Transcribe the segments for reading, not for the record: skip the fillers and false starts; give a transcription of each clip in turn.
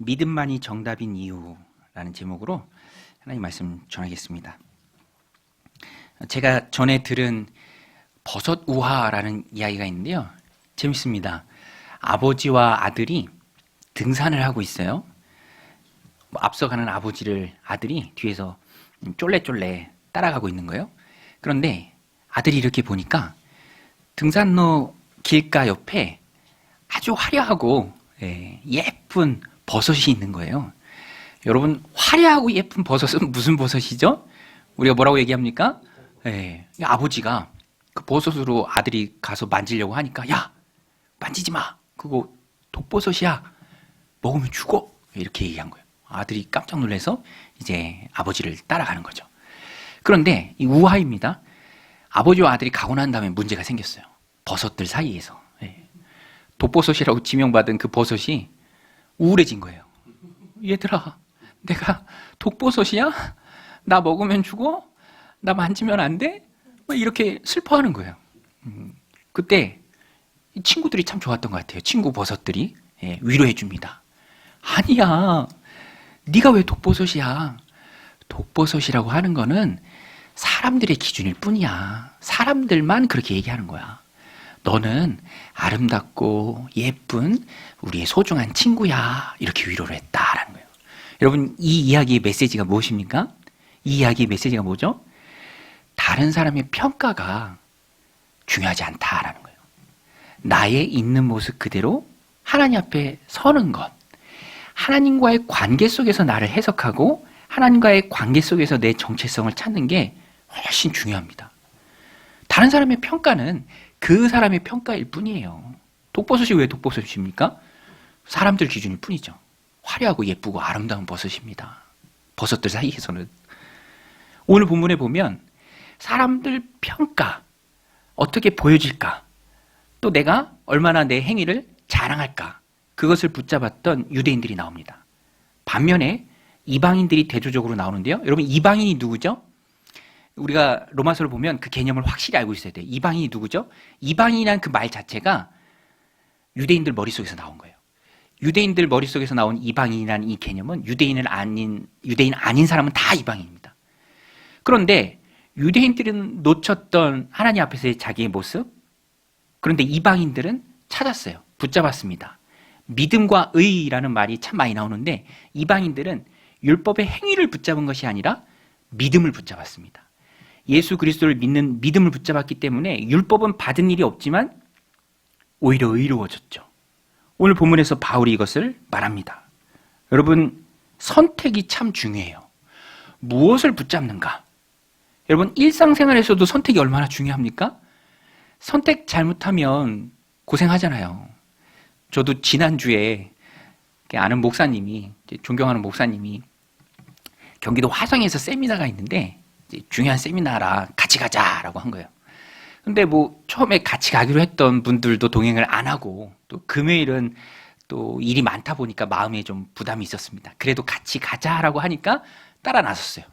믿음만이 정답인 이유라는 제목으로 하나님 말씀 전하겠습니다. 제가 전에 들은 버섯 우화라는 이야기가 있는데요. 재밌습니다. 아버지와 아들이 등산을 하고 있어요. 앞서가는 아버지를 아들이 뒤에서 쫄래쫄래 따라가고 있는 거예요. 그런데 아들이 이렇게 보니까 등산로 길가 옆에 아주 화려하고 예쁜 버섯이 있는 거예요. 여러분, 화려하고 예쁜 버섯은 무슨 버섯이죠? 우리가 뭐라고 얘기합니까? 아버지가 그 버섯으로 아들이 가서 만지려고 하니까, 야, 만지지 마. 그거 독버섯이야. 먹으면 죽어. 이렇게 얘기한 거예요. 아들이 깜짝 놀라서 이제 아버지를 따라가는 거죠. 그런데 이 우화입니다. 아버지와 아들이 가고 난 다음에 문제가 생겼어요. 버섯들 사이에서. 독버섯이라고 지명받은 그 버섯이 우울해진 거예요. 얘들아, 내가 독버섯이야? 나 먹으면 죽어? 나 만지면 안 돼? 이렇게 슬퍼하는 거예요. 그때 친구들이 참 좋았던 것 같아요. 친구 버섯들이 위로해 줍니다. 아니야, 네가 왜 독버섯이야? 독버섯이라고 하는 거는 사람들의 기준일 뿐이야. 사람들만 그렇게 얘기하는 거야. 너는 아름답고 예쁜 우리의 소중한 친구야. 이렇게 위로를 했다라는 거예요. 여러분, 이 이야기의 메시지가 무엇입니까? 이 이야기의 메시지가 뭐죠? 다른 사람의 평가가 중요하지 않다라는 거예요. 나의 있는 모습 그대로 하나님 앞에 서는 것, 하나님과의 관계 속에서 나를 해석하고 하나님과의 관계 속에서 내 정체성을 찾는 게 훨씬 중요합니다. 다른 사람의 평가는 그 사람의 평가일 뿐이에요. 독버섯이 왜 독버섯입니까? 사람들 기준일 뿐이죠. 화려하고 예쁘고 아름다운 버섯입니다. 버섯들 사이에서는. 오늘 본문에 보면 사람들 평가, 어떻게 보여질까, 또 내가 얼마나 내 행위를 자랑할까, 그것을 붙잡았던 유대인들이 나옵니다. 반면에 이방인들이 대조적으로 나오는데요. 여러분, 이방인이 누구죠? 우리가 로마서를 보면 그 개념을 확실히 알고 있어야 돼요. 이방인이 누구죠? 이방인이라는 그 말 자체가 유대인들 머릿속에서 나온 거예요. 유대인들 머릿속에서 나온 이방인이라는 이 개념은 유대인 아닌 사람은 다 이방인입니다. 그런데 유대인들은 놓쳤던 하나님 앞에서의 자기의 모습, 그런데 이방인들은 찾았어요. 붙잡았습니다. 믿음과 의라는 말이 참 많이 나오는데 이방인들은 율법의 행위를 붙잡은 것이 아니라 믿음을 붙잡았습니다. 예수 그리스도를 믿는 믿음을 붙잡았기 때문에 율법은 받은 일이 없지만 오히려 의로워졌죠. 오늘 본문에서 바울이 이것을 말합니다. 여러분, 선택이 참 중요해요. 무엇을 붙잡는가? 여러분, 일상생활에서도 선택이 얼마나 중요합니까? 선택 잘못하면 고생하잖아요. 저도 지난주에 아는 목사님이, 존경하는 목사님이 경기도 화성에서 세미나가 있는데 중요한 세미나라 같이 가자라고 한 거예요. 근데 처음에 같이 가기로 했던 분들도 동행을 안 하고 또 금요일은 또 일이 많다 보니까 마음에 좀 부담이 있었습니다. 그래도 같이 가자라고 하니까 따라 나섰어요.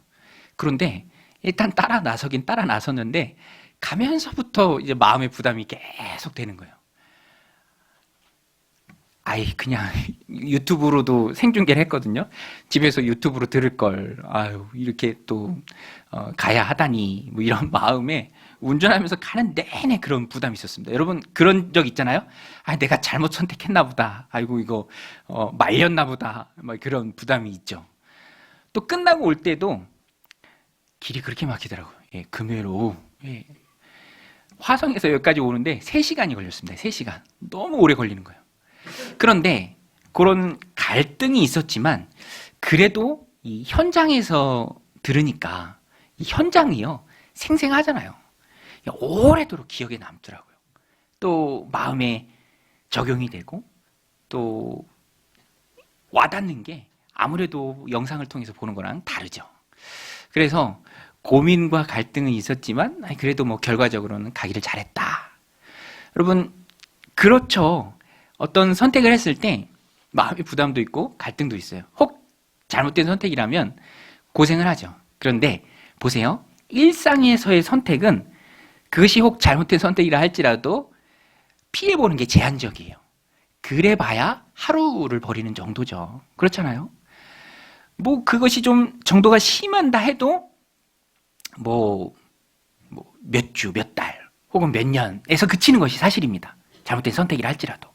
그런데 일단 따라 나섰는데 가면서부터 이제 마음의 부담이 계속 되는 거예요. 그냥 유튜브로도 생중계를 했거든요. 집에서 유튜브로 들을 걸, 이렇게 또 가야 하다니, 이런 마음에 운전하면서 가는 내내 그런 부담이 있었습니다. 여러분, 그런 적 있잖아요? 내가 잘못 선택했나 보다. 이거 말렸나 보다. 그런 부담이 있죠. 또 끝나고 올 때도 길이 그렇게 막히더라고요. 금요일 오후. 화성에서 여기까지 오는데 3시간이 걸렸습니다. 3시간. 너무 오래 걸리는 거예요. 그런데 그런 갈등이 있었지만 그래도 이 현장에서 들으니까 이 현장이요 생생하잖아요. 오래도록 기억에 남더라고요. 또 마음에 적용이 되고 또 와닿는 게 아무래도 영상을 통해서 보는 거랑 다르죠. 그래서 고민과 갈등은 있었지만 그래도 결과적으로는 가기를 잘했다. 여러분, 그렇죠. 어떤 선택을 했을 때 마음의 부담도 있고 갈등도 있어요. 혹 잘못된 선택이라면 고생을 하죠. 그런데 보세요. 일상에서의 선택은 그것이 혹 잘못된 선택이라 할지라도 피해보는 게 제한적이에요. 그래봐야 하루를 버리는 정도죠. 그렇잖아요. 뭐 그것이 좀 정도가 심한다 해도 뭐 몇 주, 몇 달 혹은 몇 년에서 그치는 것이 사실입니다. 잘못된 선택이라 할지라도.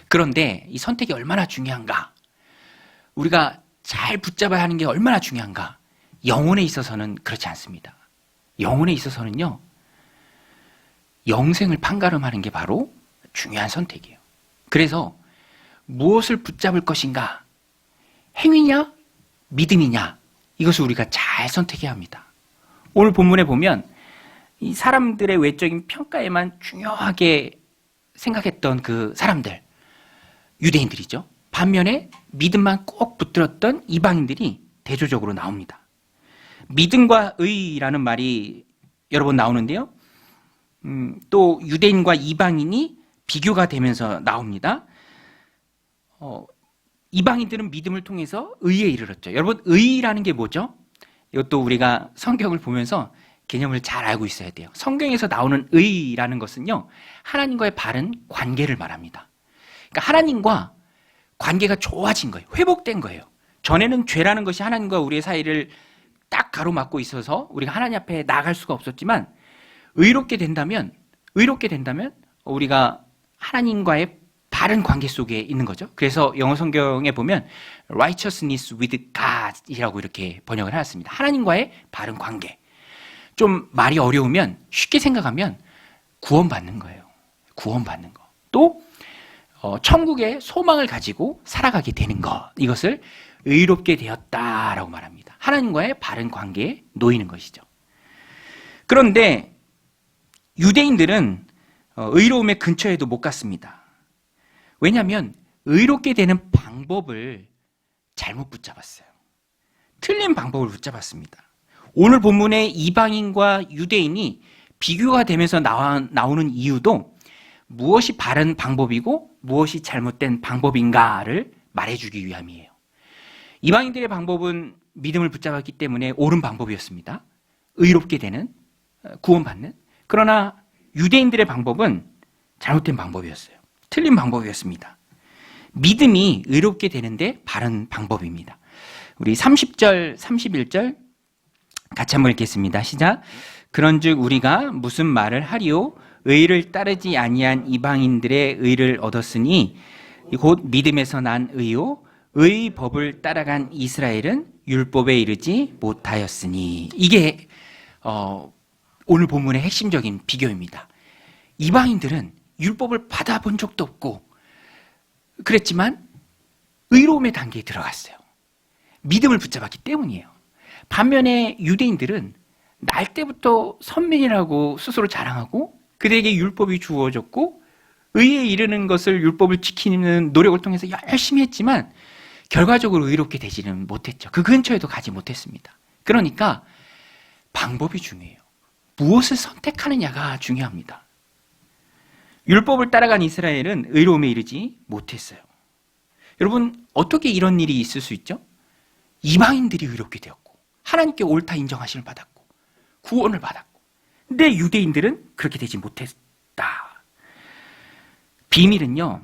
그런데 이 선택이 얼마나 중요한가, 우리가 잘 붙잡아야 하는 게 얼마나 중요한가, 영혼에 있어서는 그렇지 않습니다. 영혼에 있어서는요, 영생을 판가름하는 게 바로 중요한 선택이에요. 그래서 무엇을 붙잡을 것인가, 행위냐 믿음이냐, 이것을 우리가 잘 선택해야 합니다. 오늘 본문에 보면 이 사람들의 외적인 평가에만 중요하게 생각했던 그 사람들, 유대인들이죠. 반면에 믿음만 꼭 붙들었던 이방인들이 대조적으로 나옵니다. 믿음과 의라는 말이 여러 번 나오는데요. 또 유대인과 이방인이 비교가 되면서 나옵니다. 이방인들은 믿음을 통해서 의에 이르렀죠. 여러분, 의라는 게 뭐죠? 이것도 우리가 성경을 보면서 개념을 잘 알고 있어야 돼요. 성경에서 나오는 의라는 것은요, 하나님과의 바른 관계를 말합니다. 그러니까 하나님과 관계가 좋아진 거예요. 회복된 거예요. 전에는 죄라는 것이 하나님과 우리의 사이를 딱 가로막고 있어서 우리가 하나님 앞에 나아갈 수가 없었지만, 의롭게 된다면 우리가 하나님과의 바른 관계 속에 있는 거죠. 그래서 영어 성경에 보면 righteousness with God이라고 이렇게 번역을 해놨습니다. 하나님과의 바른 관계. 좀 말이 어려우면 쉽게 생각하면 구원받는 거예요. 구원받는 거. 또 천국의 소망을 가지고 살아가게 되는 것. 이것을 의롭게 되었다라고 말합니다. 하나님과의 바른 관계에 놓이는 것이죠. 그런데 유대인들은 의로움의 근처에도 못 갔습니다. 왜냐하면 의롭게 되는 방법을 잘못 붙잡았어요. 틀린 방법을 붙잡았습니다. 오늘 본문의 이방인과 유대인이 비교가 되면서 나오는 이유도 무엇이 바른 방법이고 무엇이 잘못된 방법인가를 말해주기 위함이에요. 이방인들의 방법은 믿음을 붙잡았기 때문에 옳은 방법이었습니다. 의롭게 되는, 구원받는. 그러나 유대인들의 방법은 잘못된 방법이었어요. 틀린 방법이었습니다. 믿음이 의롭게 되는데 바른 방법입니다. 우리 30절, 31절 같이 한번 읽겠습니다. 시작. 그런즉 우리가 무슨 말을 하리요? 의를 따르지 아니한 이방인들의 의를 얻었으니 곧 믿음에서 난 의요, 의 법을 따라간 이스라엘은 율법에 이르지 못하였으니. 이게 오늘 본문의 핵심적인 비교입니다. 이방인들은 율법을 받아본 적도 없고 그랬지만 의로움의 단계에 들어갔어요. 믿음을 붙잡았기 때문이에요. 반면에 유대인들은 날 때부터 선민이라고 스스로 자랑하고 그들에게 율법이 주어졌고 의에 이르는 것을, 율법을 지키는 노력을 통해서 열심히 했지만 결과적으로 의롭게 되지는 못했죠. 그 근처에도 가지 못했습니다. 그러니까 방법이 중요해요. 무엇을 선택하느냐가 중요합니다. 율법을 따라간 이스라엘은 의로움에 이르지 못했어요. 여러분, 어떻게 이런 일이 있을 수 있죠? 이방인들이 의롭게 되었고 하나님께 옳다 인정하심을 받았고 구원을 받았고, 근데 유대인들은 그렇게 되지 못했다. 비밀은요,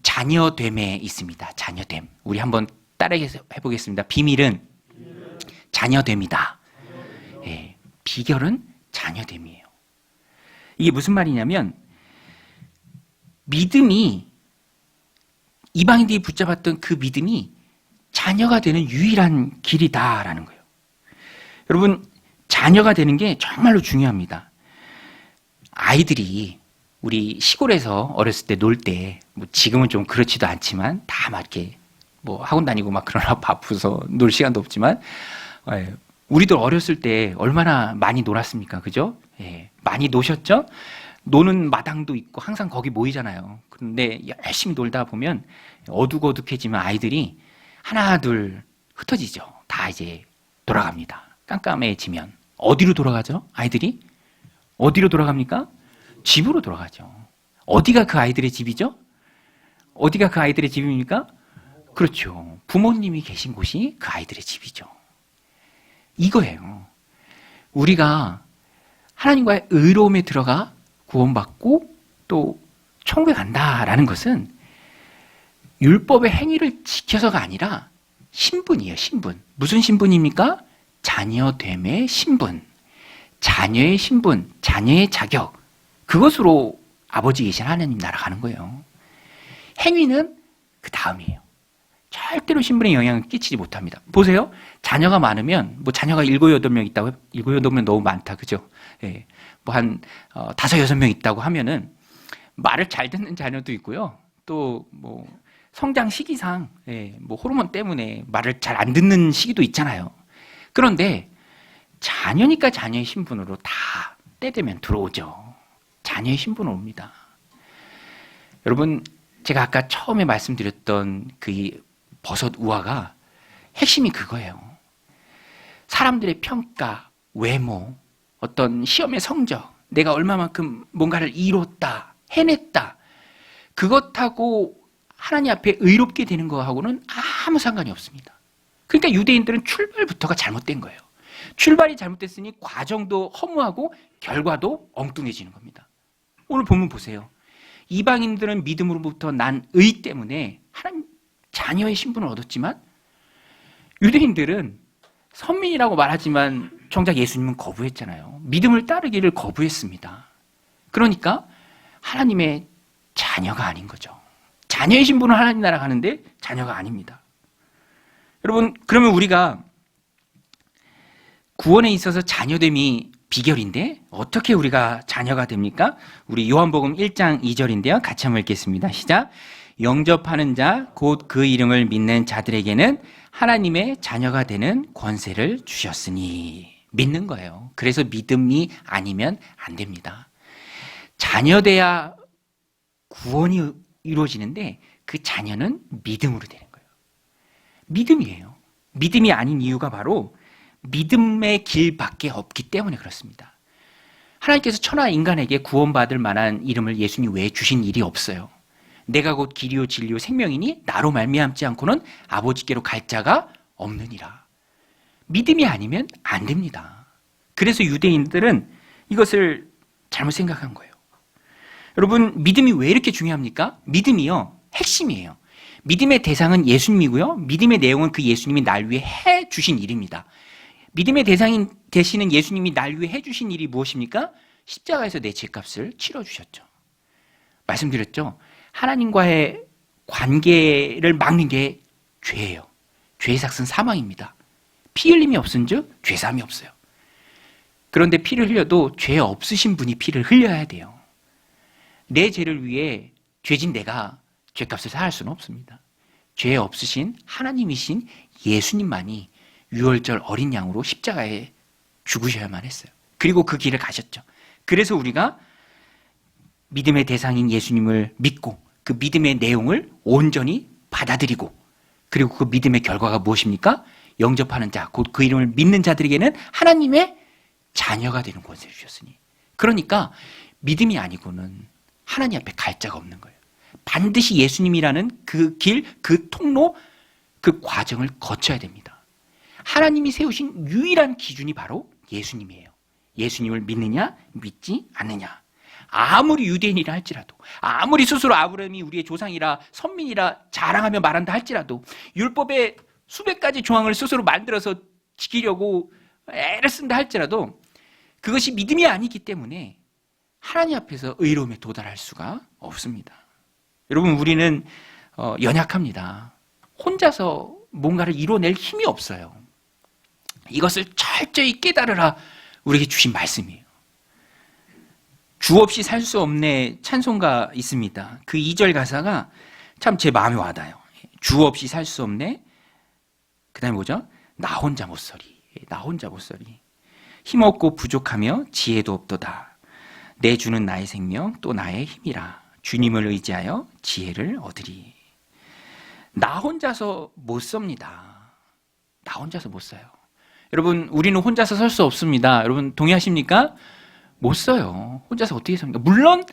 자녀됨에 있습니다. 자녀됨. 우리 한번 따라해서 해보겠습니다. 비밀은 자녀됨이다. 예, 비결은 자녀됨이에요. 이게 무슨 말이냐면, 믿음이, 이방인들이 붙잡았던 그 믿음이 자녀가 되는 유일한 길이다라는 거예요. 여러분, 자녀가 되는 게 정말로 중요합니다. 아이들이 우리 시골에서 어렸을 때 놀 때, 뭐 지금은 좀 그렇지도 않지만 다 막 이렇게 뭐 학원 다니고 막 그러나 바쁘서 놀 시간도 없지만, 우리도 어렸을 때 얼마나 많이 놀았습니까? 그죠? 예, 많이 노셨죠? 노는 마당도 있고 항상 거기 모이잖아요. 그런데 열심히 놀다 보면 어둑어둑해지면 아이들이 하나 둘 흩어지죠. 다 이제 돌아갑니다. 깜깜해지면. 어디로 돌아가죠? 아이들이? 어디로 돌아갑니까? 집으로 돌아가죠. 어디가 그 아이들의 집이죠? 어디가 그 아이들의 집입니까? 그렇죠. 부모님이 계신 곳이 그 아이들의 집이죠. 이거예요. 우리가 하나님과의 의로움에 들어가 구원받고 또 천국에 간다라는 것은 율법의 행위를 지켜서가 아니라 신분이에요, 신분. 무슨 신분입니까? 자녀됨의 신분. 자녀의 신분, 자녀의 자격. 그것으로 아버지 계신 하나님 나라 가는 거예요. 행위는 그 다음이에요. 절대로 신분에 영향을 끼치지 못합니다. 보세요. 자녀가 많으면, 뭐 자녀가 7, 8명 있다고, 7, 8명 너무 많다. 그죠? 예. 뭐 한, 5, 6명 있다고 하면은, 말을 잘 듣는 자녀도 있고요. 또, 뭐, 성장 시기상, 예, 뭐 호르몬 때문에 말을 잘 안 듣는 시기도 있잖아요. 그런데, 자녀니까 자녀의 신분으로 다 때 되면 들어오죠. 자녀의 신분으로 옵니다. 여러분, 제가 아까 처음에 말씀드렸던 그 버섯 우화가 핵심이 그거예요. 사람들의 평가, 외모, 어떤 시험의 성적, 내가 얼마만큼 뭔가를 이뤘다, 해냈다, 그것하고 하나님 앞에 의롭게 되는 거하고는 아무 상관이 없습니다. 그러니까 유대인들은 출발부터가 잘못된 거예요. 출발이 잘못됐으니 과정도 허무하고 결과도 엉뚱해지는 겁니다. 오늘 본문 보세요. 이방인들은 믿음으로부터 난 의 때문에 하나님 자녀의 신분을 얻었지만 유대인들은 선민이라고 말하지만 정작 예수님은 거부했잖아요. 믿음을 따르기를 거부했습니다. 그러니까 하나님의 자녀가 아닌 거죠. 자녀의 신분은 하나님 나라 가는데 자녀가 아닙니다. 여러분, 그러면 우리가 구원에 있어서 자녀됨이 비결인데 어떻게 우리가 자녀가 됩니까? 우리 요한복음 1장 2절인데요. 같이 한번 읽겠습니다. 시작. 영접하는 자, 곧 그 이름을 믿는 자들에게는 하나님의 자녀가 되는 권세를 주셨으니. 믿는 거예요. 그래서 믿음이 아니면 안 됩니다. 자녀돼야 구원이 이루어지는데 그 자녀는 믿음으로 되는 거예요. 믿음이에요. 믿음이 아닌 이유가 바로 믿음의 길밖에 없기 때문에 그렇습니다. 하나님께서 천하 인간에게 구원받을 만한 이름을 예수님 외에 주신 일이 없어요. 내가 곧 길이요 진리요 생명이니 나로 말미암지 않고는 아버지께로 갈 자가 없느니라. 믿음이 아니면 안 됩니다. 그래서 유대인들은 이것을 잘못 생각한 거예요. 여러분, 믿음이 왜 이렇게 중요합니까? 믿음이요, 핵심이에요. 믿음의 대상은 예수님이고요. 믿음의 내용은 그 예수님이 날 위해 해 주신 일입니다. 믿음의 대상인 되시는 예수님이 날 위해 해주신 일이 무엇입니까? 십자가에서 내 죄값을 치러주셨죠. 말씀드렸죠. 하나님과의 관계를 막는 게 죄예요. 죄의 삭은 사망입니다. 피 흘림이 없은즉 죄사함이 없어요. 그런데 피를 흘려도 죄 없으신 분이 피를 흘려야 돼요. 내 죄를 위해 죄진 내가 죄값을 사할 수는 없습니다. 죄 없으신 하나님이신 예수님만이 유월절 어린 양으로 십자가에 죽으셔야만 했어요. 그리고 그 길을 가셨죠. 그래서 우리가 믿음의 대상인 예수님을 믿고 그 믿음의 내용을 온전히 받아들이고 그리고 그 믿음의 결과가 무엇입니까? 영접하는 자, 곧 그 이름을 믿는 자들에게는 하나님의 자녀가 되는 권세를 주셨으니. 그러니까 믿음이 아니고는 하나님 앞에 갈 자가 없는 거예요. 반드시 예수님이라는 그 길, 그 통로, 그 과정을 거쳐야 됩니다. 하나님이 세우신 유일한 기준이 바로 예수님이에요. 예수님을 믿느냐, 믿지 않느냐. 아무리 유대인이라 할지라도, 아무리 스스로 아브라함이 우리의 조상이라 선민이라 자랑하며 말한다 할지라도, 율법의 수백 가지 조항을 스스로 만들어서 지키려고 애를 쓴다 할지라도 그것이 믿음이 아니기 때문에 하나님 앞에서 의로움에 도달할 수가 없습니다. 여러분, 우리는 연약합니다. 혼자서 뭔가를 이뤄낼 힘이 없어요. 이것을 철저히 깨달으라 우리에게 주신 말씀이에요. 주 없이 살 수 없네 찬송가 있습니다. 그 2절 가사가 참 제 마음에 와닿아요. 주 없이 살 수 없네. 그 다음에 뭐죠? 나 혼자 못서리. 나 혼자 못서리. 힘없고 부족하며 지혜도 없도다. 내 주는 나의 생명 또 나의 힘이라. 주님을 의지하여 지혜를 얻으리. 나 혼자서 못 섭니다. 나 혼자서 못 써요. 여러분, 우리는 혼자서 설 수 없습니다. 여러분, 동의하십니까? 못 써요. 혼자서 어떻게 섭니까? 물론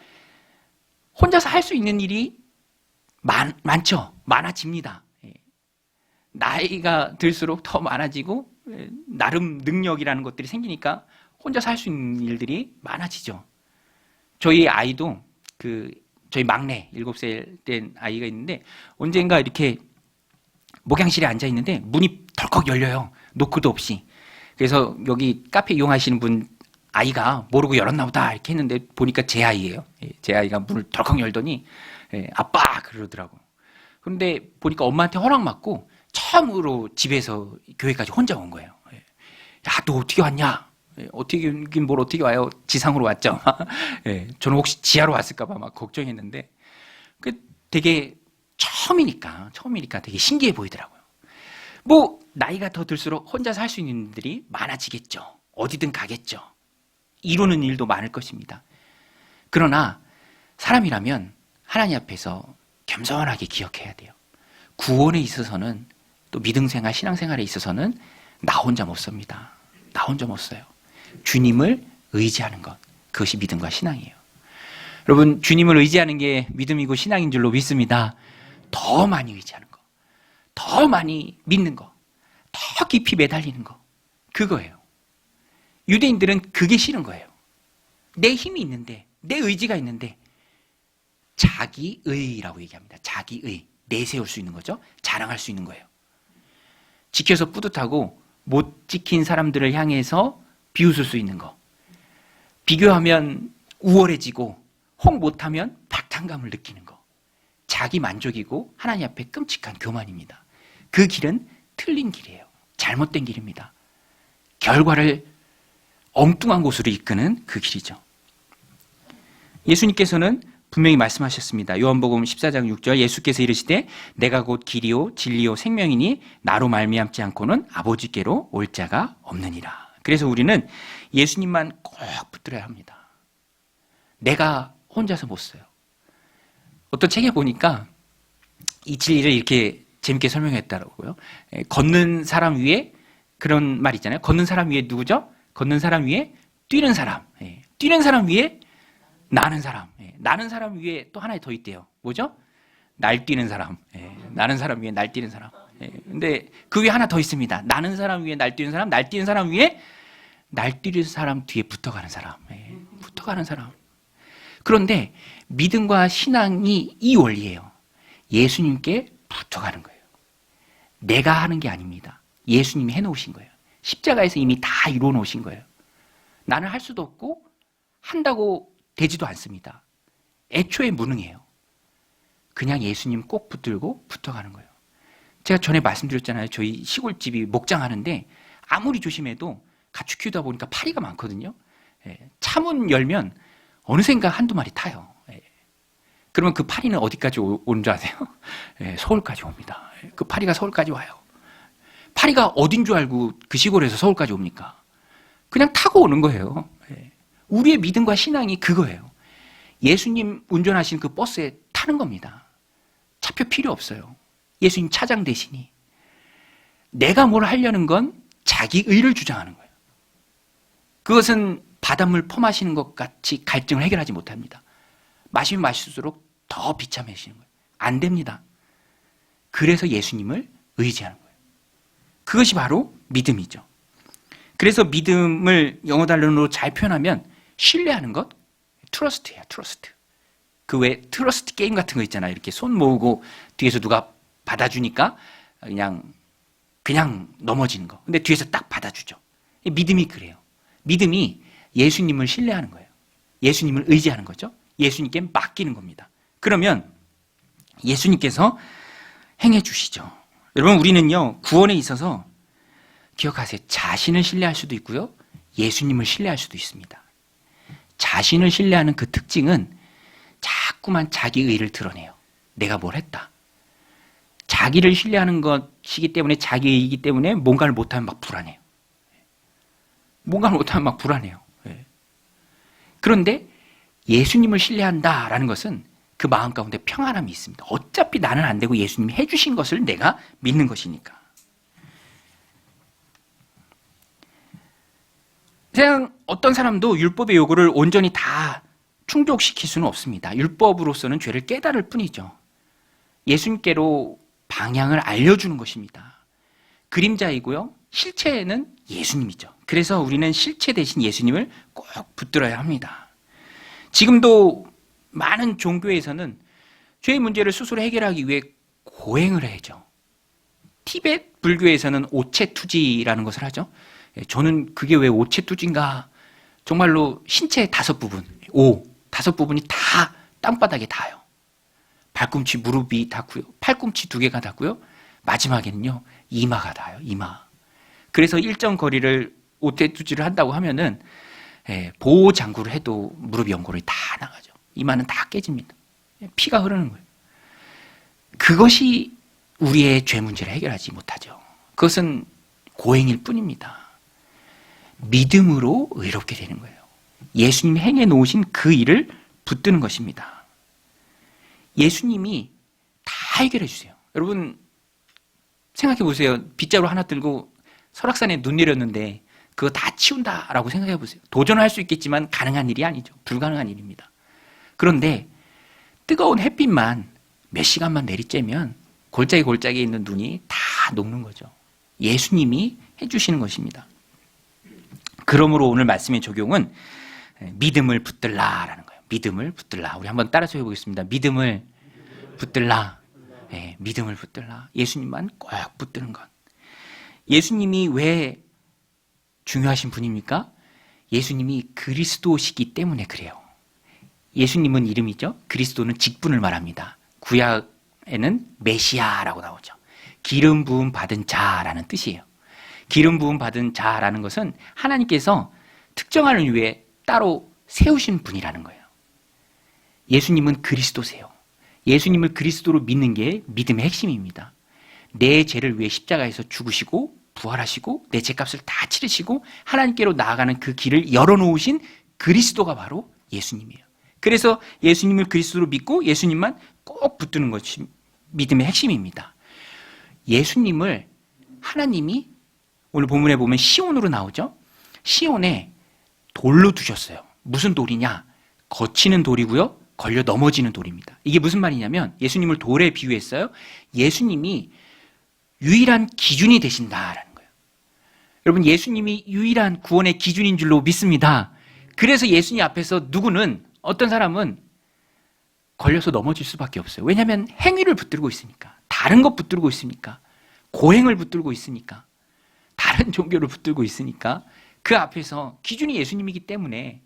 혼자서 할 수 있는 일이 많죠. 많아집니다. 나이가 들수록 더 많아지고 나름 능력이라는 것들이 생기니까 혼자서 할 수 있는 일들이 많아지죠. 저희 아이도 그 저희 막내 7살 된 아이가 있는데 언젠가 이렇게 목양실에 앉아 있는데 문이 덜컥 열려요. 노크도 없이. 그래서 여기 카페 이용하시는 분 아이가 모르고 열었나 보다 이렇게 했는데 보니까 제 아이예요. 제 아이가 문을 덜컥 열더니 아빠 그러더라고. 그런데 보니까 엄마한테 허락 받고 처음으로 집에서 교회까지 혼자 온 거예요. 야, 너 어떻게 왔냐? 어떻게 오긴 뭘 어떻게 와요? 지상으로 왔죠. 저는 혹시 지하로 왔을까봐 막 걱정했는데 되게 처음이니까 되게 신기해 보이더라고요. 뭐 나이가 더 들수록 혼자 살 수 있는 일들이 많아지겠죠. 어디든 가겠죠. 이루는 일도 많을 것입니다. 그러나 사람이라면 하나님 앞에서 겸손하게 기억해야 돼요. 구원에 있어서는 또 믿음생활, 신앙생활에 있어서는 나 혼자 못 섭니다. 나 혼자 못 써요. 주님을 의지하는 것, 그것이 믿음과 신앙이에요. 여러분, 주님을 의지하는 게 믿음이고 신앙인 줄로 믿습니다. 더 많이 의지하는 거, 더 많이 믿는 거, 더 깊이 매달리는 거, 그거예요. 유대인들은 그게 싫은 거예요. 내 힘이 있는데, 내 의지가 있는데 자기의라고 얘기합니다. 자기의, 내세울 수 있는 거죠. 자랑할 수 있는 거예요. 지켜서 뿌듯하고 못 지킨 사람들을 향해서 비웃을 수 있는 거. 비교하면 우월해지고 혹 못하면 박탈감을 느끼는 거. 자기 만족이고 하나님 앞에 끔찍한 교만입니다. 그 길은 틀린 길이에요. 잘못된 길입니다. 결과를 엉뚱한 곳으로 이끄는 그 길이죠. 예수님께서는 분명히 말씀하셨습니다. 요한복음 14장 6절 예수께서 이르시되 내가 곧 길이요 진리요 생명이니 나로 말미암지 않고는 아버지께로 올 자가 없느니라. 그래서 우리는 예수님만 꼭 붙들어야 합니다. 내가 혼자서 못 써요. 어떤 책에 보니까 이 진리를 이렇게 재밌게 설명했더라고요. 걷는 사람 위에 그런 말 있잖아요. 걷는 사람 위에 누구죠? 걷는 사람 위에 뛰는 사람. 뛰는 사람 위에 나는 사람. 나는 사람 위에 또 하나 더 있대요. 뭐죠? 날뛰는 사람. 나는 사람 위에 날뛰는 사람. 근데 그 위에 하나 더 있습니다. 나는 사람 위에 날뛰는 사람, 날뛰는 사람 위에 날뛰는 사람 뒤에 붙어가는 사람. 붙어가는 사람. 그런데 믿음과 신앙이 이 원리예요. 예수님께 붙어가는 거예요. 내가 하는 게 아닙니다. 예수님이 해놓으신 거예요. 십자가에서 이미 다 이루어 놓으신 거예요. 나는 할 수도 없고 한다고 되지도 않습니다. 애초에 무능해요. 그냥 예수님 꼭 붙들고 붙어가는 거예요. 제가 전에 말씀드렸잖아요. 저희 시골집이 목장하는데 아무리 조심해도 가축 키우다 보니까 파리가 많거든요. 차문 열면 어느샌가 한두 마리 타요. 그러면 그 파리는 어디까지 오는 줄 아세요? 서울까지 옵니다. 그 파리가 서울까지 와요. 파리가 어딘 줄 알고 그 시골에서 서울까지 옵니까? 그냥 타고 오는 거예요. 우리의 믿음과 신앙이 그거예요. 예수님 운전하신 그 버스에 타는 겁니다. 차표 필요 없어요. 예수님 차장 대신이. 내가 뭘 하려는 건 자기 의를 주장하는 거예요. 그것은 바닷물 퍼마시는 것 같이 갈증을 해결하지 못합니다. 마시면 마실수록 더 비참해지는 거예요. 안 됩니다. 그래서 예수님을 의지하는 거예요. 그것이 바로 믿음이죠. 그래서 믿음을 영어 단어로 잘 표현하면 신뢰하는 것, 트러스트예요. 트러스트. 그 외 트러스트 게임 같은 거 있잖아요. 이렇게 손 모으고 뒤에서 누가 받아주니까 그냥 넘어지는 거. 근데 뒤에서 딱 받아주죠. 믿음이 그래요. 믿음이 예수님을 신뢰하는 거예요. 예수님을 의지하는 거죠. 예수님께 맡기는 겁니다. 그러면 예수님께서 행해 주시죠. 여러분, 우리는요, 구원에 있어서 기억하세요. 자신을 신뢰할 수도 있고요, 예수님을 신뢰할 수도 있습니다. 자신을 신뢰하는 그 특징은 자꾸만 자기 의를 드러내요. 내가 뭘 했다. 자기를 신뢰하는 것이기 때문에, 자기 의이기 때문에 뭔가를 못하면 막 불안해요. 뭔가를 못하면 막 불안해요. 그런데 예수님을 신뢰한다라는 것은 그 마음 가운데 평안함이 있습니다. 어차피 나는 안 되고 예수님이 해주신 것을 내가 믿는 것이니까. 그냥 어떤 사람도 율법의 요구를 온전히 다 충족시킬 수는 없습니다. 율법으로서는 죄를 깨달을 뿐이죠. 예수님께로 방향을 알려주는 것입니다. 그림자이고요, 실체는 예수님이죠. 그래서 우리는 실체 대신 예수님을 꼭 붙들어야 합니다. 지금도 많은 종교에서는 죄의 문제를 스스로 해결하기 위해 고행을 해야죠. 티베트 불교에서는 오체투지라는 것을 하죠. 저는 그게 왜 오체투지인가? 정말로 신체의 5부분, 다섯 부분이 다 땅바닥에 닿아요. 발꿈치, 무릎이 닿고요. 팔꿈치 2개가 닿고요. 마지막에는요, 이마가 닿아요. 이마. 그래서 일정 거리를 오체투지를 한다고 하면은 보호 장구를 해도 무릎 연골이 다 나가죠. 이마는 다 깨집니다. 피가 흐르는 거예요. 그것이 우리의 죄 문제를 해결하지 못하죠. 그것은 고행일 뿐입니다. 믿음으로 의롭게 되는 거예요. 예수님이 행해 놓으신 그 일을 붙드는 것입니다. 예수님이 다 해결해 주세요. 여러분 생각해 보세요. 빗자루 하나 들고 설악산에 눈 내렸는데 그거 다 치운다라고 생각해 보세요. 도전할 수 있겠지만 가능한 일이 아니죠. 불가능한 일입니다. 그런데 뜨거운 햇빛만 몇 시간만 내리쬐면 골짜기에 있는 눈이 다 녹는 거죠. 예수님이 해주시는 것입니다. 그러므로 오늘 말씀의 적용은 믿음을 붙들라라는 거예요. 믿음을 붙들라. 우리 한번 따라서 해보겠습니다. 믿음을 붙들라. 네, 믿음을 붙들라. 예수님만 꼭 붙드는 것. 예수님이 왜 중요하신 분입니까? 예수님이 그리스도시기 때문에 그래요. 예수님은 이름이죠. 그리스도는 직분을 말합니다. 구약에는 메시아라고 나오죠. 기름 부음 받은 자라는 뜻이에요. 기름 부음 받은 자라는 것은 하나님께서 특정하는 위해 따로 세우신 분이라는 거예요. 예수님은 그리스도세요. 예수님을 그리스도로 믿는 게 믿음의 핵심입니다. 내 죄를 위해 십자가에서 죽으시고 부활하시고 내 죄값을 다 치르시고 하나님께로 나아가는 그 길을 열어놓으신 그리스도가 바로 예수님이에요. 그래서 예수님을 그리스도로 믿고 예수님만 꼭 붙드는 것이 믿음의 핵심입니다. 예수님을 하나님이 오늘 본문에 보면 시온으로 나오죠. 시온에 돌로 두셨어요. 무슨 돌이냐? 거치는 돌이고요. 걸려 넘어지는 돌입니다. 이게 무슨 말이냐면 예수님을 돌에 비유했어요. 예수님이 유일한 기준이 되신다라는 거예요. 여러분 예수님이 유일한 구원의 기준인 줄로 믿습니다. 그래서 예수님 앞에서 누구는 어떤 사람은 걸려서 넘어질 수밖에 없어요. 왜냐하면 행위를 붙들고 있으니까. 다른 것 붙들고 있으니까. 고행을 붙들고 있으니까. 다른 종교를 붙들고 있으니까 그 앞에서 기준이 예수님이기 때문에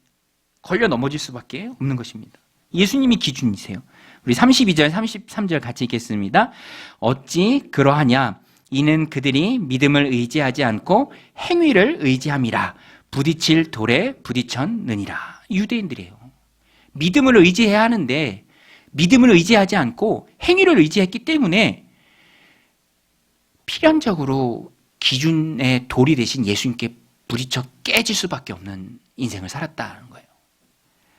걸려 넘어질 수밖에 없는 것입니다. 예수님이 기준이세요. 우리 32절, 33절 같이 읽겠습니다. 어찌 그러하냐? 이는 그들이 믿음을 의지하지 않고 행위를 의지함이라. 부딪힐 돌에 부딪혔느니라. 유대인들이에요. 믿음을 의지해야 하는데 믿음을 의지하지 않고 행위를 의지했기 때문에 필연적으로 기준의 돌이 되신 예수님께 부딪혀 깨질 수밖에 없는 인생을 살았다는 거예요.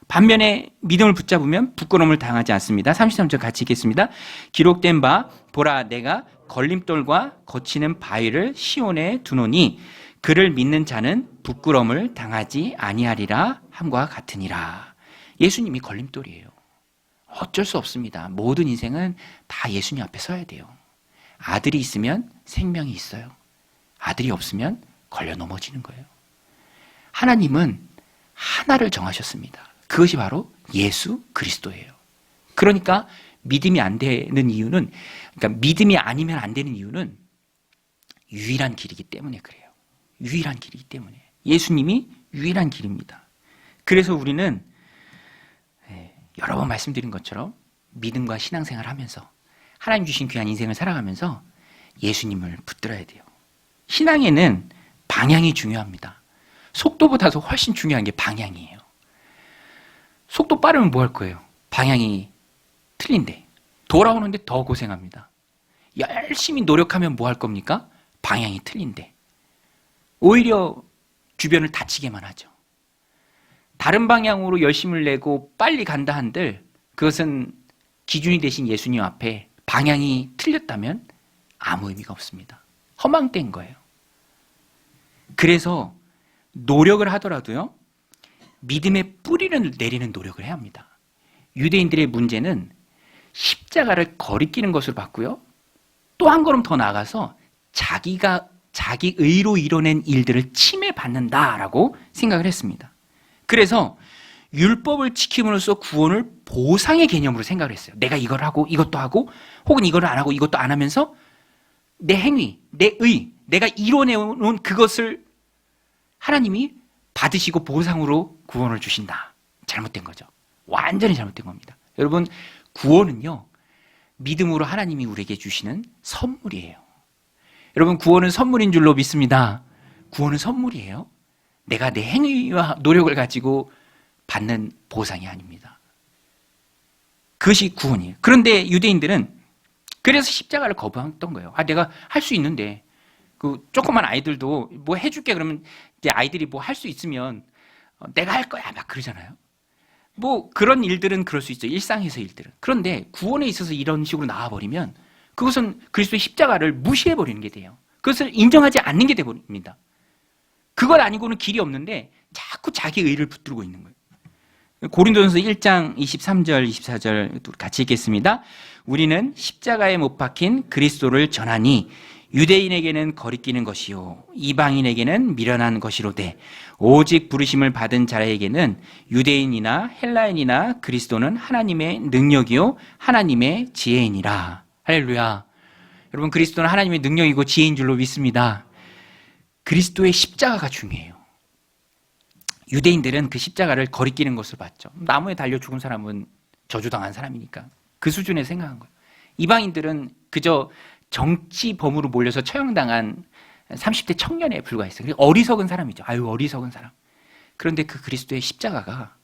반면에 믿음을 붙잡으면 부끄러움을 당하지 않습니다. 33절 같이 읽겠습니다. 기록된 바 보라 내가 걸림돌과 거치는 바위를 시온에 두노니 그를 믿는 자는 부끄러움을 당하지 아니하리라 함과 같으니라. 예수님이 걸림돌이에요. 어쩔 수 없습니다. 모든 인생은 다 예수님 앞에 서야 돼요. 아들이 있으면 생명이 있어요. 아들이 없으면 걸려 넘어지는 거예요. 하나님은 하나를 정하셨습니다. 그것이 바로 예수 그리스도예요. 그러니까 믿음이 안 되는 이유는, 그러니까 믿음이 아니면 안 되는 이유는 유일한 길이기 때문에 그래요. 유일한 길이기 때문에. 예수님이 유일한 길입니다. 그래서 우리는 여러 번 말씀드린 것처럼 믿음과 신앙생활을 하면서 하나님 주신 귀한 인생을 살아가면서 예수님을 붙들어야 돼요. 신앙에는 방향이 중요합니다. 속도보다도 훨씬 중요한 게 방향이에요. 속도 빠르면 뭐 할 거예요? 방향이 틀린데. 돌아오는데 더 고생합니다. 열심히 노력하면 뭐 할 겁니까? 방향이 틀린데. 오히려 주변을 다치게만 하죠. 다른 방향으로 열심을 내고 빨리 간다 한들 그것은 기준이 되신 예수님 앞에 방향이 틀렸다면 아무 의미가 없습니다. 허망된 거예요. 그래서 노력을 하더라도요, 믿음의 뿌리를 내리는 노력을 해야 합니다. 유대인들의 문제는 십자가를 거리끼는 것으로 봤고요, 또 한 걸음 더 나아가서 자기 의로 이뤄낸 일들을 침해받는다라고 생각을 했습니다. 그래서 율법을 지킴으로써 구원을 보상의 개념으로 생각을 했어요. 내가 이걸 하고 이것도 하고 혹은 이걸 안 하고 이것도 안 하면서 내 행위, 내 의, 내가 이뤄내놓은 그것을 하나님이 받으시고 보상으로 구원을 주신다. 잘못된 거죠. 완전히 잘못된 겁니다. 여러분, 구원은요, 믿음으로 하나님이 우리에게 주시는 선물이에요. 여러분, 구원은 선물인 줄로 믿습니다. 구원은 선물이에요. 내가 내 행위와 노력을 가지고 받는 보상이 아닙니다. 그것이 구원이에요. 그런데 유대인들은 그래서 십자가를 거부했던 거예요. 내가 할 수 있는데, 그 조그만 아이들도 뭐 해줄게 그러면 이제 아이들이 뭐 할 수 있으면 내가 할 거야 막 그러잖아요. 뭐 그런 일들은 그럴 수 있죠. 일상에서 일들은. 그런데 구원에 있어서 이런 식으로 나와버리면 그것은 그리스도의 십자가를 무시해버리는 게 돼요. 그것을 인정하지 않는 게 돼버립니다. 그것 아니고는 길이 없는데 자꾸 자기 의를 붙들고 있는 거예요. 고린도전서 1장 23절 24절 같이 읽겠습니다. 우리는 십자가에 못 박힌 그리스도를 전하니 유대인에게는 거리끼는 것이요 이방인에게는 미련한 것이로되 오직 부르심을 받은 자에게는 유대인이나 헬라인이나 그리스도는 하나님의 능력이요 하나님의 지혜이니라. 할렐루야. 여러분, 그리스도는 하나님의 능력이고 지혜인 줄로 믿습니다. 그리스도의 십자가가 중요해요. 유대인들은 그 십자가를 거리끼는 것을 봤죠. 나무에 달려 죽은 사람은 저주당한 사람이니까 그 수준에 생각한 거예요. 이방인들은 그저 정치범으로 몰려서 처형당한 30대 청년에 불과했어요. 어리석은 사람이죠. 아유, 어리석은 사람. 그런데 그 그리스도의 십자가가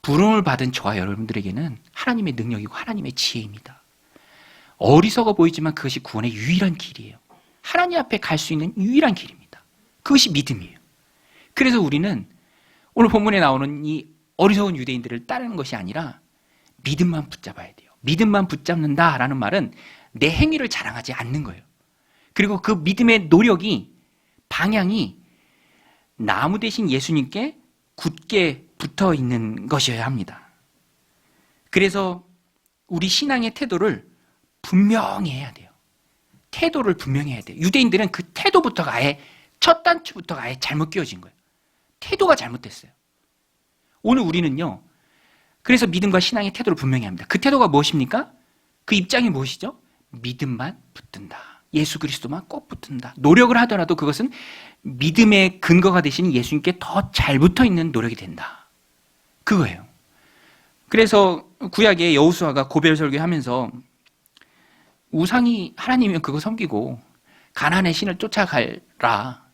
부름을 받은 저와 여러분들에게는 하나님의 능력이고 하나님의 지혜입니다. 어리석어 보이지만 그것이 구원의 유일한 길이에요. 하나님 앞에 갈 수 있는 유일한 길입니다. 그것이 믿음이에요. 그래서 우리는 오늘 본문에 나오는 이 어리석은 유대인들을 따르는 것이 아니라 믿음만 붙잡아야 돼요. 믿음만 붙잡는다라는 말은 내 행위를 자랑하지 않는 거예요. 그리고 그 믿음의 노력이, 방향이 나무 대신 예수님께 굳게 붙어 있는 것이어야 합니다. 그래서 우리 신앙의 태도를 분명히 해야 돼요. 태도를 분명히 해야 돼요. 유대인들은 그 태도부터가 아예 첫 단추부터가 아예 잘못 끼워진 거예요. 태도가 잘못됐어요. 오늘 우리는요, 그래서 믿음과 신앙의 태도를 분명히 합니다. 그 태도가 무엇입니까? 그 입장이 무엇이죠? 믿음만 붙든다. 예수 그리스도만 꼭 붙든다. 노력을 하더라도 그것은 믿음의 근거가 되시는 예수님께 더 잘 붙어 있는 노력이 된다. 그거예요. 그래서 구약의 여호수아가 고별 설교하면서 우상이 하나님이면 그거 섬기고 가나안의 신을 쫓아가라.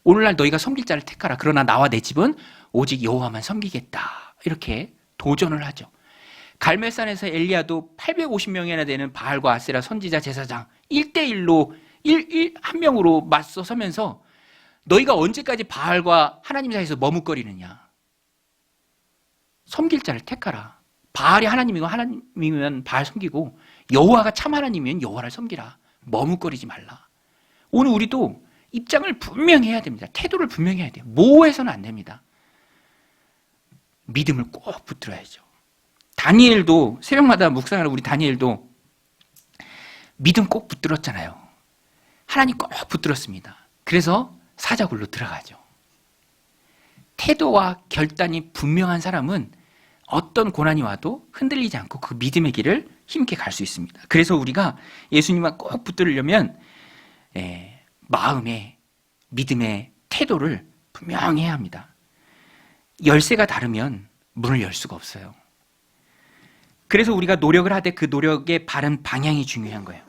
오늘날 너희가 섬길 자를 택하라. 그러나 나와 내 집은 오직 여호와만 섬기겠다. 이렇게 도전을 하죠. 갈멜산에서 엘리야도 850명이나 되는 바알과 아세라 선지자 제사장 1대1로 한 명으로 맞서 서면서 너희가 언제까지 바알과 하나님 사이에서 머뭇거리느냐. 섬길 자를 택하라. 바알이 하나님이고 하나님이면 바알 섬기고 여호와가 참 하나님이면 여호와를 섬기라. 머뭇거리지 말라. 오늘 우리도 입장을 분명히 해야 됩니다. 태도를 분명히 해야 돼요. 모호해서는 안 됩니다. 믿음을 꼭 붙들어야죠. 다니엘도 새벽마다 묵상하는 우리 다니엘도 믿음 꼭 붙들었잖아요. 하나님 꼭 붙들었습니다. 그래서 사자굴로 들어가죠. 태도와 결단이 분명한 사람은 어떤 고난이 와도 흔들리지 않고 그 믿음의 길을 힘있게 갈 수 있습니다. 그래서 우리가 예수님만 꼭 붙들려면 마음의 믿음의 태도를 분명히 해야 합니다. 열쇠가 다르면 문을 열 수가 없어요. 그래서 우리가 노력을 하되 그 노력의 바른 방향이 중요한 거예요.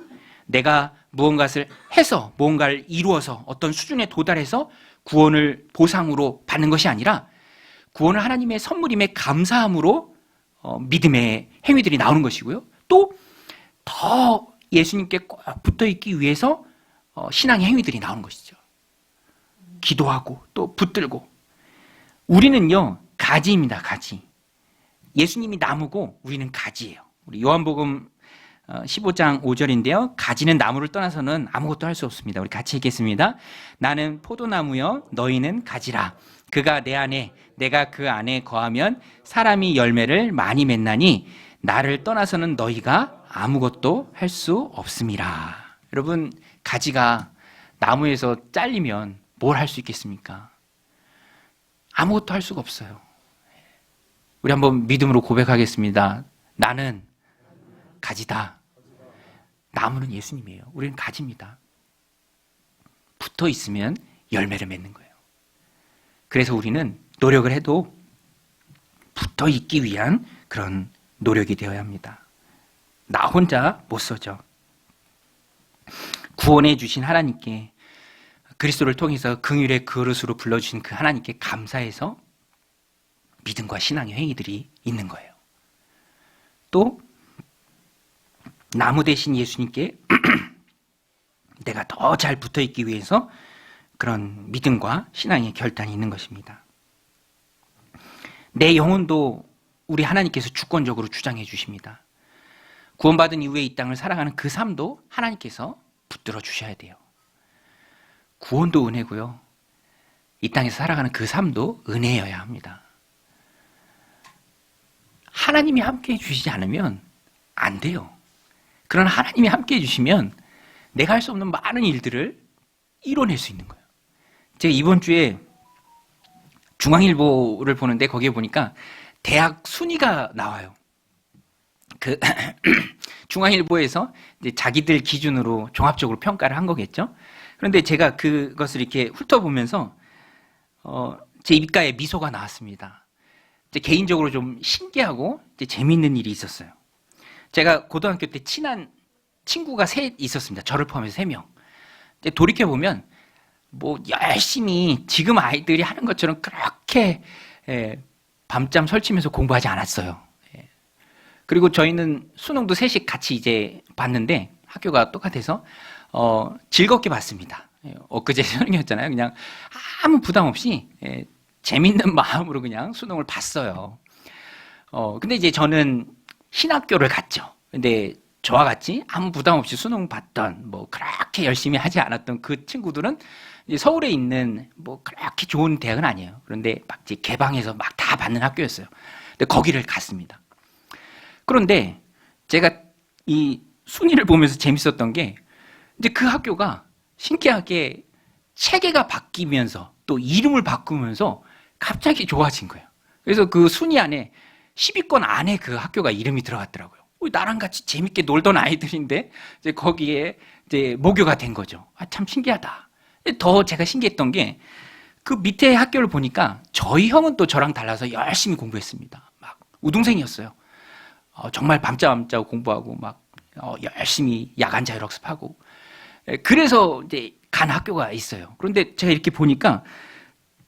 내가 무언가를 해서 무언가를 이루어서 어떤 수준에 도달해서 구원을 보상으로 받는 것이 아니라 구원을 하나님의 선물임에 감사함으로 믿음의 행위들이 나오는 것이고요. 또 더 예수님께 꼭 붙어 있기 위해서 신앙의 행위들이 나오는 것이죠. 기도하고 또 붙들고. 우리는요, 가지입니다. 가지. 예수님이 나무고 우리는 가지예요. 우리 요한복음 15장 5절인데요. 가지는 나무를 떠나서는 아무것도 할 수 없습니다. 우리 같이 읽겠습니다. 나는 포도나무여 너희는 가지라. 그가 내 안에 내가 그 안에 거하면 사람이 열매를 많이 맺나니 나를 떠나서는 너희가 아무것도 할 수 없음이라. 여러분, 가지가 나무에서 잘리면 뭘 할 수 있겠습니까? 아무것도 할 수가 없어요. 우리 한번 믿음으로 고백하겠습니다. 나는 가지다. 나무는 예수님이에요. 우리는 가지입니다. 붙어 있으면 열매를 맺는 거예요. 그래서 우리는 노력을 해도 붙어 있기 위한 그런 노력이 되어야 합니다. 나 혼자 못 서죠. 구원해 주신 하나님께, 그리스도를 통해서 긍휼의 그릇으로 불러주신 그 하나님께 감사해서 믿음과 신앙의 행위들이 있는 거예요. 또 나무 대신 예수님께 내가 더 잘 붙어 있기 위해서 그런 믿음과 신앙의 결단이 있는 것입니다. 내 영혼도 우리 하나님께서 주권적으로 주장해 주십니다. 구원받은 이후에 이 땅을 살아가는 그 삶도 하나님께서 붙들어 주셔야 돼요. 구원도 은혜고요. 이 땅에서 살아가는 그 삶도 은혜여야 합니다. 하나님이 함께해 주시지 않으면 안 돼요. 그러나 하나님이 함께해 주시면 내가 할 수 없는 많은 일들을 이뤄낼 수 있는 거예요. 제가 이번 주에 중앙일보를 보는데 거기에 보니까 대학 순위가 나와요. 그 중앙일보에서 이제 자기들 기준으로 종합적으로 평가를 한 거겠죠. 그런데 제가 그것을 이렇게 훑어보면서 제 입가에 미소가 나왔습니다. 이제 개인적으로 좀 신기하고 이제 재미있는 일이 있었어요. 제가 고등학교 때 친한 친구가 셋 있었습니다. 저를 포함해서 3명. 돌이켜보면 뭐 열심히 지금 아이들이 하는 것처럼 그렇게 밤잠 설치면서 공부하지 않았어요. 그리고 저희는 수능도 셋이 같이 이제 봤는데 학교가 똑같아서 즐겁게 봤습니다. 엊그제 수능이었잖아요. 그냥 아무 부담 없이 재밌는 마음으로 그냥 수능을 봤어요. 근데 이제 저는 신학교를 갔죠. 근데 저와 같이 아무 부담 없이 수능 봤던 뭐 그렇게 열심히 하지 않았던 그 친구들은 이제 서울에 있는 뭐 그렇게 좋은 대학은 아니에요. 그런데 막 이제 개방해서 막 다 받는 학교였어요. 근데 거기를 갔습니다. 그런데 제가 이 순위를 보면서 재밌었던 게 이제 그 학교가 신기하게 체계가 바뀌면서 또 이름을 바꾸면서 갑자기 좋아진 거예요. 그래서 그 순위 안에 10위권 안에 그 학교가 이름이 들어갔더라고요. 나랑 같이 재밌게 놀던 아이들인데 이제 거기에 이제 모교가 된 거죠. 참 신기하다. 더 제가 신기했던 게 그 밑에 학교를 보니까 저희 형은 또 저랑 달라서 열심히 공부했습니다. 막 우등생이었어요. 정말 밤잠 자고 공부하고 막 열심히 야간 자율학습하고 그래서 이제 간 학교가 있어요. 그런데 제가 이렇게 보니까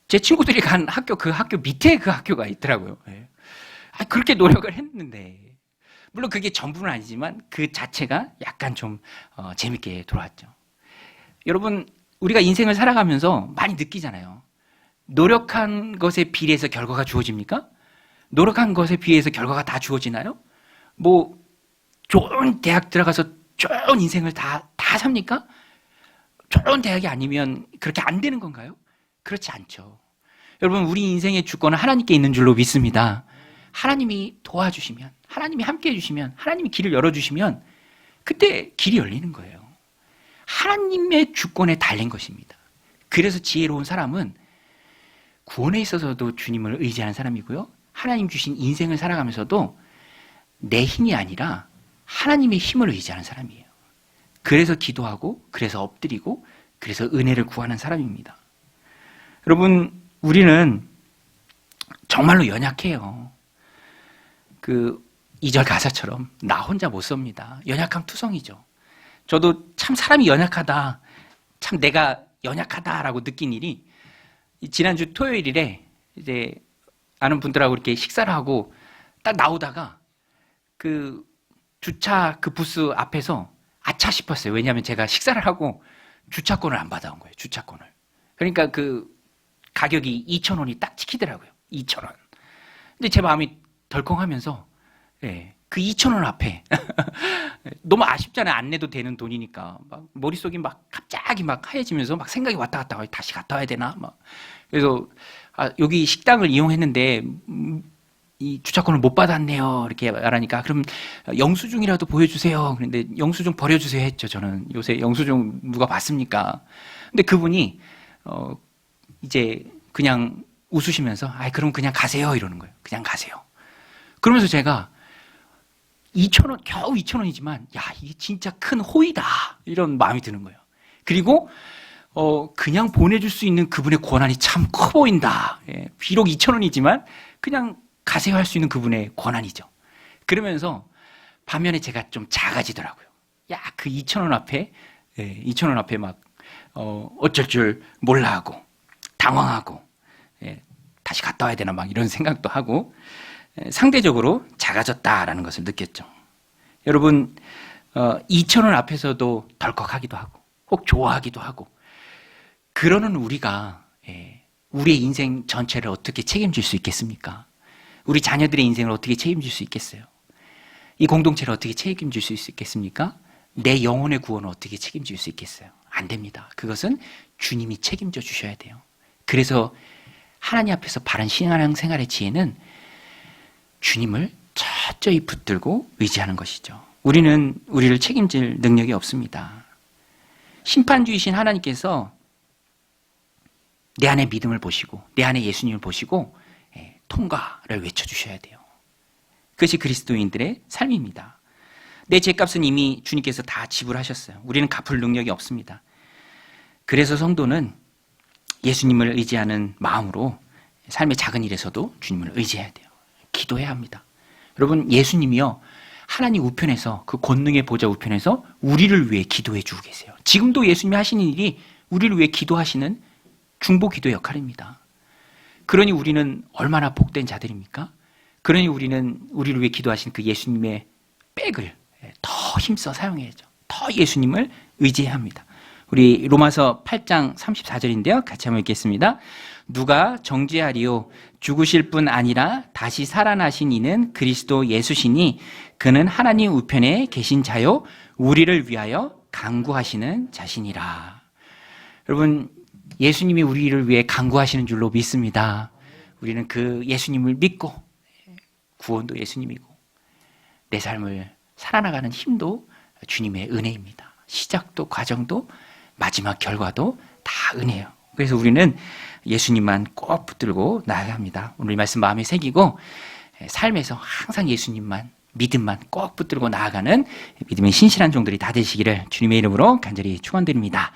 제 친구들이 간 학교 그 학교 밑에 그 학교가 있더라고요. 그렇게 노력을 했는데 물론 그게 전부는 아니지만 그 자체가 약간 좀 재밌게 돌아왔죠. 여러분 우리가 인생을 살아가면서 많이 느끼잖아요. 노력한 것에 비례해서 결과가 주어집니까? 노력한 것에 비해서 결과가 다 주어지나요? 뭐 좋은 대학 들어가서 좋은 인생을 다 삽니까? 좋은 대학이 아니면 그렇게 안 되는 건가요? 그렇지 않죠. 여러분 우리 인생의 주권은 하나님께 있는 줄로 믿습니다. 하나님이 도와주시면, 하나님이 함께 해주시면, 하나님이 길을 열어주시면 그때 길이 열리는 거예요. 하나님의 주권에 달린 것입니다. 그래서 지혜로운 사람은 구원에 있어서도 주님을 의지하는 사람이고요. 하나님 주신 인생을 살아가면서도 내 힘이 아니라 하나님의 힘을 의지하는 사람이에요. 그래서 기도하고, 그래서 엎드리고, 그래서 은혜를 구하는 사람입니다. 여러분, 우리는 정말로 연약해요. 그 2절 가사처럼 나 혼자 못 섭니다. 연약함 투성이죠. 저도 참 사람이 연약하다, 참 내가 연약하다라고 느낀 일이 지난주 토요일에 이제 아는 분들하고 이렇게 식사를 하고 딱 나오다가 그 주차 그 부스 앞에서 아차 싶었어요. 왜냐하면 제가 식사를 하고 주차권을 안 받아온 거예요. 주차권을. 그러니까 그 가격이 2,000원이 딱 찍히더라고요. 2,000원. 근데 제 마음이 덜컹하면서 그 2,000원 앞에 너무 아쉽잖아요. 안 내도 되는 돈이니까 막 머릿속이 막 갑자기 막 하얘지면서 막 생각이 왔다 갔다 다시 갔다 와야 되나 막 그래서 여기 식당을 이용했는데 이 주차권을 못 받았네요. 이렇게 말하니까 그럼 영수증이라도 보여주세요. 그런데 영수증 버려주세요 했죠. 저는 요새 영수증 누가 받습니까? 근데 그분이 이제 그냥 웃으시면서 그럼 그냥 가세요 이러는 거예요. 그냥 가세요. 그러면서 제가 2,000원, 겨우 2,000원이지만, 야, 이게 진짜 큰 호의다. 이런 마음이 드는 거예요. 그리고, 그냥 보내줄 수 있는 그분의 권한이 참 커 보인다. 예, 비록 2,000원이지만, 그냥 가세요 할 수 있는 그분의 권한이죠. 그러면서, 반면에 제가 좀 작아지더라고요. 야, 그 2,000원 앞에, 예, 2,000원 앞에 막, 어쩔 줄 몰라 하고, 당황하고, 예, 다시 갔다 와야 되나 막 이런 생각도 하고, 상대적으로 작아졌다라는 것을 느꼈죠. 여러분, 2,000원 앞에서도 덜컥하기도 하고, 혹 좋아하기도 하고, 그러는 우리가, 우리의 인생 전체를 어떻게 책임질 수 있겠습니까? 우리 자녀들의 인생을 어떻게 책임질 수 있겠어요? 이 공동체를 어떻게 책임질 수 있겠습니까? 내 영혼의 구원을 어떻게 책임질 수 있겠어요? 안 됩니다. 그것은 주님이 책임져 주셔야 돼요. 그래서 하나님 앞에서 바른 신앙생활의 지혜는 주님을 철저히 붙들고 의지하는 것이죠. 우리는 우리를 책임질 능력이 없습니다. 심판주이신 하나님께서 내 안에 믿음을 보시고 내 안에 예수님을 보시고 통과를 외쳐주셔야 돼요. 그것이 그리스도인들의 삶입니다. 내 죄값은 이미 주님께서 다 지불하셨어요. 우리는 갚을 능력이 없습니다. 그래서 성도는 예수님을 의지하는 마음으로 삶의 작은 일에서도 주님을 의지해야 돼요. 기도해야 합니다. 여러분, 예수님이요, 하나님 우편에서, 그 권능의 보좌 우편에서 우리를 위해 기도해 주고 계세요. 지금도 예수님이 하시는 일이 우리를 위해 기도하시는 중보 기도 역할입니다. 그러니 우리는 얼마나 복된 자들입니까? 그러니 우리는 우리를 위해 기도하신 그 예수님의 백을 더 힘써 사용해야죠. 더 예수님을 의지해야 합니다. 우리 로마서 8장 34절인데요. 같이 한번 읽겠습니다. 누가 정죄하리요? 죽으실 뿐 아니라 다시 살아나신 이는 그리스도 예수시니 그는 하나님 우편에 계신 자요 우리를 위하여 간구하시는 자신이라. 여러분, 예수님이 우리를 위해 간구하시는 줄로 믿습니다. 우리는 그 예수님을 믿고 구원도 예수님이고 내 삶을 살아나가는 힘도 주님의 은혜입니다. 시작도 과정도 마지막 결과도 다 은혜예요. 그래서 우리는 예수님만 꼭 붙들고 나아가야 합니다. 오늘 이 말씀 마음에 새기고 삶에서 항상 예수님만, 믿음만 꼭 붙들고 나아가는 믿음의 신실한 종들이 다 되시기를 주님의 이름으로 간절히 축원드립니다.